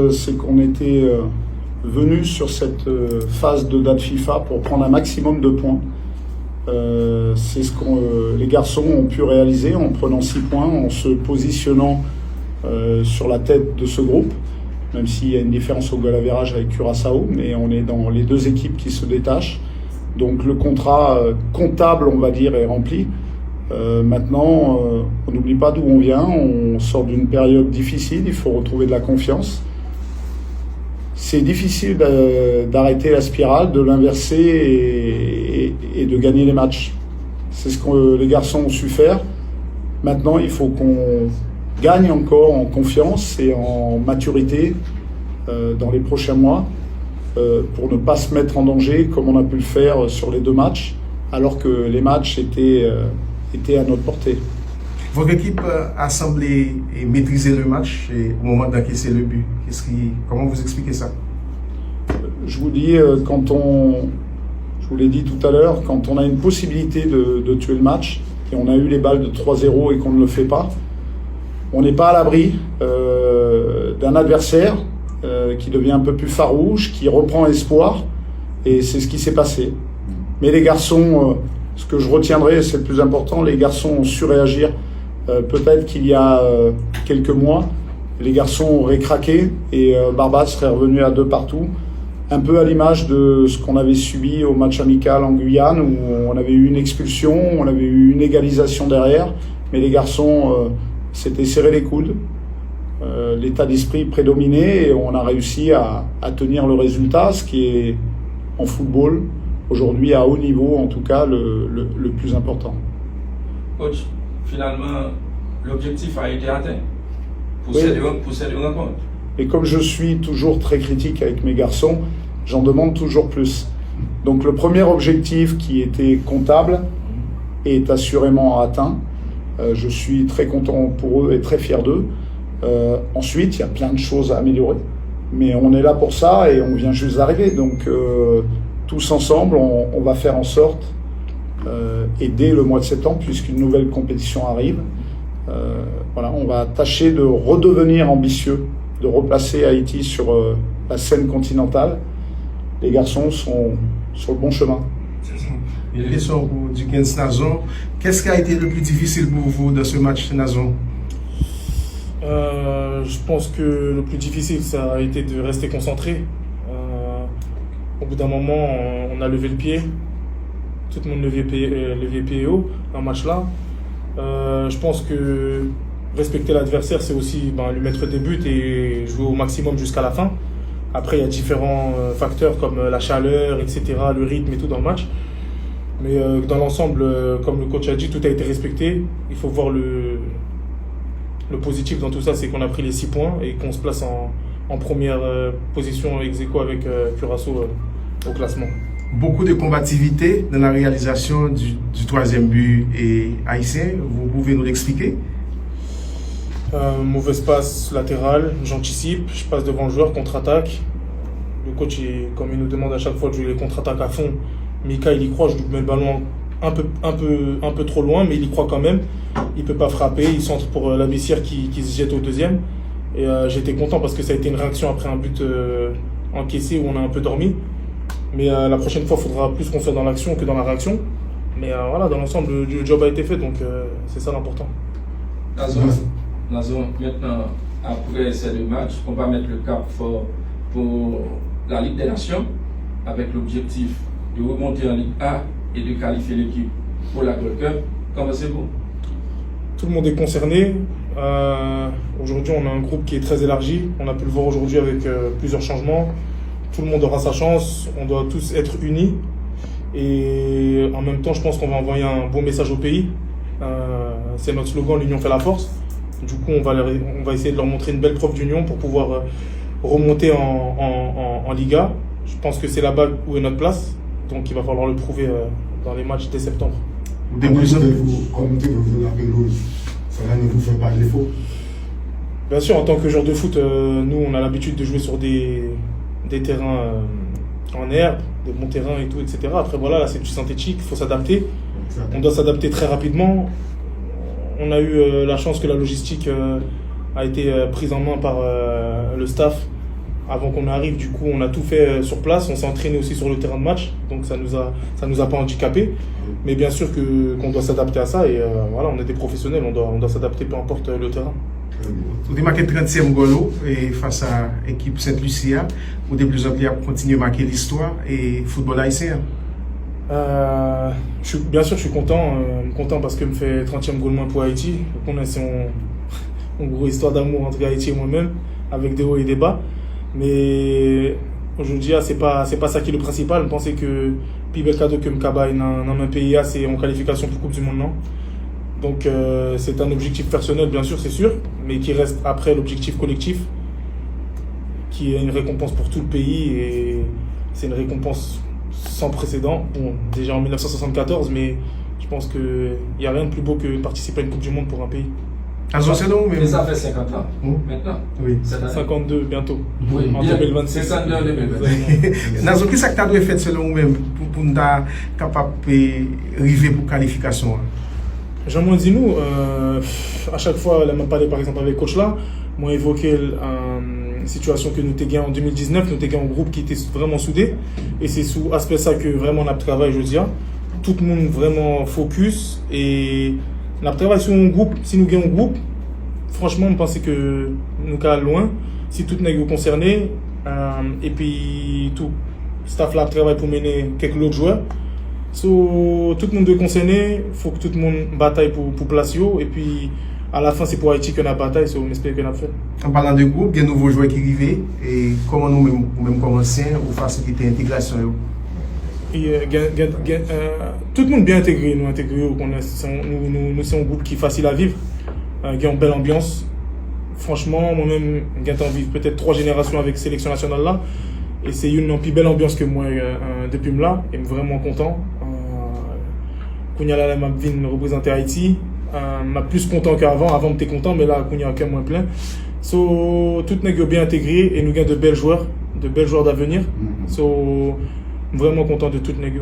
C'est qu'on était venu sur cette phase de date FIFA pour prendre un maximum de points. C'est ce que les garçons ont pu réaliser en prenant 6 points, en se positionnant sur la tête de ce groupe, même s'il y a une différence au goal average avec Curaçao, mais on est dans les deux équipes qui se détachent. Donc le contrat comptable, on va dire, est rempli. Maintenant, on n'oublie pas d'où on vient, on sort d'une période difficile, il faut retrouver de la confiance. C'est difficile d'arrêter la spirale, de l'inverser et de gagner les matchs. C'est ce que les garçons ont su faire. Maintenant, il faut qu'on gagne encore en confiance et en maturité dans les prochains mois pour ne pas se mettre en danger comme on a pu le faire sur les 2 matchs, alors que les matchs étaient à notre portée. Votre équipe a semblé maîtriser le match au moment d'encaisser le but. Comment vous expliquez ça? Je vous dis, je vous l'ai dit tout à l'heure, quand on a une possibilité de tuer le match, et on a eu les balles de 3-0 et qu'on ne le fait pas, on n'est pas à l'abri d'un adversaire qui devient un peu plus farouche, qui reprend espoir, et c'est ce qui s'est passé. Mais les garçons, ce que je retiendrai, c'est le plus important, les garçons ont su réagir. Peut-être qu'il y a quelques mois, les garçons auraient craqué et Barbade serait revenu à 2 partout, un peu à l'image de ce qu'on avait subi au match amical en Guyane, où on avait eu une expulsion, on avait eu une égalisation derrière, mais les garçons s'étaient serrés les coudes, l'état d'esprit prédominait et on a réussi à tenir le résultat, ce qui est en football aujourd'hui à haut niveau, en tout cas le plus important. Coach, finalement, l'objectif a été atteint pour cette rencontre. Et comme je suis toujours très critique avec mes garçons, j'en demande toujours plus. Donc le premier objectif qui était comptable est assurément atteint. Je suis très content pour eux et très fier d'eux. Ensuite, il y a plein de choses à améliorer. Mais on est là pour ça et on vient juste d'arriver. Donc tous ensemble, on va faire en sorte, et dès le mois de septembre, puisqu'une nouvelle compétition arrive, on va tâcher de redevenir ambitieux, de replacer Haïti sur la scène continentale. Les garçons sont sur le bon chemin. Une question du 15 Nazon. Qu'est-ce qui a été le plus difficile pour vous dans ce match Nazon? Je pense que le plus difficile, ça a été de rester concentré. Au bout d'un moment, on a levé le pied. Tout le monde levait pied haut dans le match-là. Je pense que respecter l'adversaire, c'est aussi lui mettre des buts et jouer au maximum jusqu'à la fin. Après, il y a différents facteurs comme la chaleur, etc., le rythme et tout dans le match. Mais dans l'ensemble, comme le coach a dit, tout a été respecté. Il faut voir le positif dans tout ça, c'est qu'on a pris les 6 points et qu'on se place en première position ex-aequo avec Curaçao au classement. Beaucoup de combativité dans la réalisation du 3e but et haïtien. Vous pouvez nous l'expliquer? Mauvaise passe latérale, j'anticipe, je passe devant le joueur, contre-attaque. Le coach, comme il nous demande à chaque fois de jouer les contre-attaques à fond, Mika il y croit, je lui mets le ballon un peu trop loin, mais il y croit quand même. Il peut pas frapper, il centre pour la Bessière qui se jette au 2e. Et j'étais content parce que ça a été une réaction après un but encaissé où on a un peu dormi. Mais la prochaine fois, il faudra plus qu'on soit dans l'action que dans la réaction. Mais voilà, dans l'ensemble, le job a été fait, donc c'est ça l'important. Nazon, maintenant, après ces 2 matchs, on va mettre le cap fort pour la Ligue des Nations, avec l'objectif de remonter en Ligue A et de qualifier l'équipe pour la Gold Cup. Comment c'est vous? Tout le monde est concerné. Aujourd'hui, on a un groupe qui est très élargi. On a pu le voir aujourd'hui avec plusieurs changements. Tout le monde aura sa chance. On doit tous être unis. Et en même temps, je pense qu'on va envoyer un bon message au pays. C'est notre slogan, l'union fait la force. Du coup, on va essayer de leur montrer une belle preuve d'union pour pouvoir remonter en Liga. Je pense que c'est là-bas où est notre place. Donc, il va falloir le prouver dans les matchs dès septembre. Comment vous la pelouse? Ça ne vous fait pas défaut? Bien sûr, en tant que joueur de foot, nous, on a l'habitude de jouer sur des terrains en herbe, des bons terrains et tout, etc. Après, voilà, là, c'est du synthétique, il faut s'adapter. On doit s'adapter très rapidement. On a eu la chance que la logistique a été prise en main par le staff avant qu'on arrive. Du coup, on a tout fait sur place. On s'est entraîné aussi sur le terrain de match, donc ça nous a pas handicapé. Mais bien sûr qu'on doit s'adapter à ça et voilà, on est des professionnels, on doit s'adapter peu importe le terrain. Vous avez marqué 30e goal face à l'équipe Saint-Lucia. Vous avez plus à continuer à marquer l'histoire et football haïtien. Bien sûr, je suis content parce que me fait 30e goal moins pour Haïti. On a une grosse histoire d'amour entre Haïti et moi-même, avec des hauts et des bas. Mais aujourd'hui, c'est pas ça qui est le principal. Je pensais que le plus bel cadeau que Mkaba dans un pays, c'est en qualification pour Coupe du Monde, non? Donc c'est un objectif personnel, bien sûr, c'est sûr, mais qui reste après l'objectif collectif, qui est une récompense pour tout le pays et c'est une récompense sans précédent. Bon, déjà en 1974, mais je pense qu'il n'y a rien de plus beau que participer à une Coupe du Monde pour un pays. Et ça fait 50 ans, maintenant. Oui. 52 bientôt, oui, en 2026. C'est ça, 2026. Nazo, qu'est-ce que tu as fait selon vous-même pour nous capable d'arriver pour la qualification? Jean-Moi dit nous, à chaque fois, là, m'a parlé par exemple avec coach là, m'a évoqué une situation que nous t'ayons en 2019, nous t'ayons un groupe qui était vraiment soudé, et c'est sous aspect ça que vraiment on a travaillé, je veux dire. Tout le monde vraiment focus, et on a travaillé sur un groupe. Si nous gagnons un groupe, franchement, on pensait que nous sommes loin, si tout le monde est concerné, et puis tout staff là travaille pour mener quelques autres joueurs. So, tout le monde est concerné, il faut que tout le monde bataille pour place, et puis à la fin c'est pour Haïti qu'on a bataille, so on espère qu'on a fait. En parlant de groupe, il y a de nouveaux joueurs qui arrivent, et comment nous-mêmes comme anciens, ou faciliter l'intégration? Tout le monde bien intégré, nous nous sommes un groupe qui est facile à vivre, qui a une belle ambiance. Franchement, moi-même, j'ai envie peut-être 3 générations avec sélection nationale là. Et c'est une plus belle ambiance que moi depuis là, et vraiment content. Kounia là, m'a venu représenter Haïti, m'a plus content qu'avant. Avant, j'étais content, mais là, Kounia est moins plein. So, tout n'est bien intégré et nous avons de belles joueurs d'avenir. So, vraiment content de tout n'est.